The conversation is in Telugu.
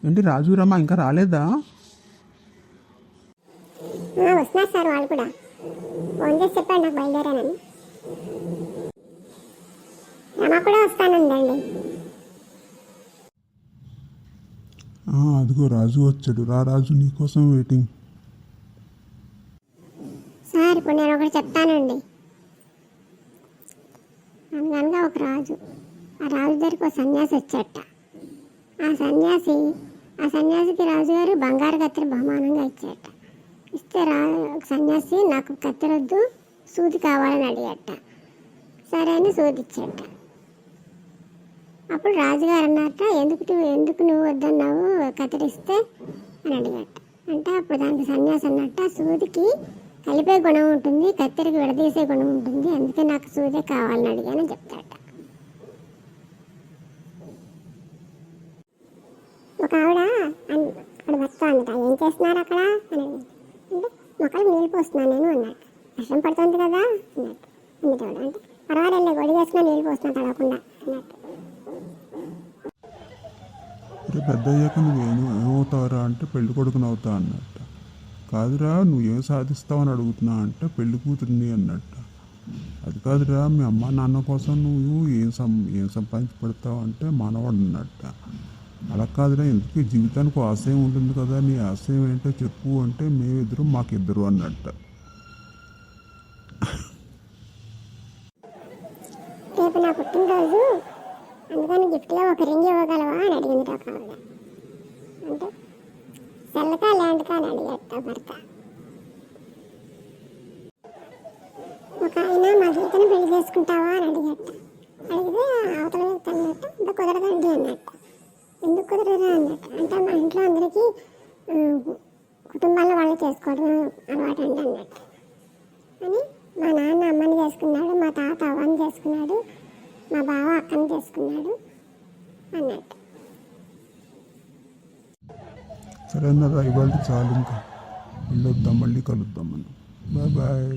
ఏంటి రాజురమ్మ ఇంకా రాలేదా? వస్తున్నారు సార్ వాళ్ళు కూడా. ఫోన్ చేసి చెప్పాడు నాకు బయలుదేరానని. రమ కూడా వస్తానందండి. అదిగో రాజు వచ్చాడు. రా రాజు, నీకోసం వెయిటింగ్. సార్ ఇప్పుడు నేను ఒకటి చెప్తానండి. అనగనగా ఒక రాజు, ఆ రాజు దగ్గరికి ఒక సన్యాసి వచ్చేట. ఆ సన్యాసికి రాజుగారు బంగారు కత్తెర బహుమానంగా ఇచ్చేట. ఇస్తే సన్యాసి నాకు కత్తెరొద్దు, సూది కావాలని అడిగట. సరే అని సూది ఇచ్చేట. అప్పుడు రాజుగారు అన్నట్ట, ఎందుకు నువ్వు వద్దన్నావు కత్తిరిస్తే అని అడిగట. అంటే అప్పుడు దానికి సన్యాసి అన్నట్ట, సూదికి కలిపే గుణం ఉంటుంది, కత్తెరికి విడదీసే గుణం ఉంటుంది, అందుకే నాకు సూదే కావాలని అడిగానని చెప్తాట. ఒక ఆవిడ అక్కడ వస్తా అన్నట, ఏం చేస్తున్నారు అక్కడ అని అంటే మొక్కలు నీళ్ళు పోస్తున్నాను నేను అన్నట్టు. వర్షం పడుతుంది కదా అన్నట్టు. అందుతాడు అంటే పర్వాలేదు గొడి వేసుకున్నా నీళ్ళు పోస్తున్నా తడవకుండా అన్నట్టు. పెద్ద అయ్యాక ఏమవుతావురా అంటే పెళ్లి కొడుకుని అవుతా అన్నట్ట. కాదురా నువ్వేం సాధిస్తావని అడుగుతున్నా అంటే పెళ్లి కూతురిని అన్నట్ట. అది కాదురా మీ అమ్మ నాన్న కోసం నువ్వు ఏం సంపాదించి పెడతావు అంటే మనవాడు అన్నట్ట. అలా కాదురా, ఎందుకు జీవితానికి ఆశయం ఉంటుంది కదా, నీ ఆశయం ఏంటో చెప్పు అంటే మేమిద్దరు మాకిద్దరు అన్నట్ట. రేపు నా పుట్టినరోజు, అందుకని గిఫ్ట్లో ఒక రింగ్ ఇవ్వగలవా అని అడిగింది ఒక ఆవిడ. అంటే సెల్లకా ల్యాండ్కా అని అడిగట భర్త. ఒక ఆయన మా గీతను పెళ్లి చేసుకుంటావా అని అడిగట. అడిగితే అవతల అన్నట్టు ఇంకా కుదరదండి అన్నట్టు. ఎందుకు కుదరదా అన్నట్టు. అంటే మా ఇంట్లో అందరికీ కుటుంబాల్లో వాళ్ళు చేసుకోవడం అలవాటు అండి అన్నట్టు. అని మా నాన్న అమ్మని చేసుకున్నాడు, మా తాత అవ్వని చేసుకున్నాడు, మా బావ అక్కని చేసుకున్నాడు అన్నట్టు. సరే అన్నారా, ఇవాళ చాలు, ఇంకా వెళ్ళొద్దాం, మళ్ళీ కలుద్దాం మనం. Bye bye.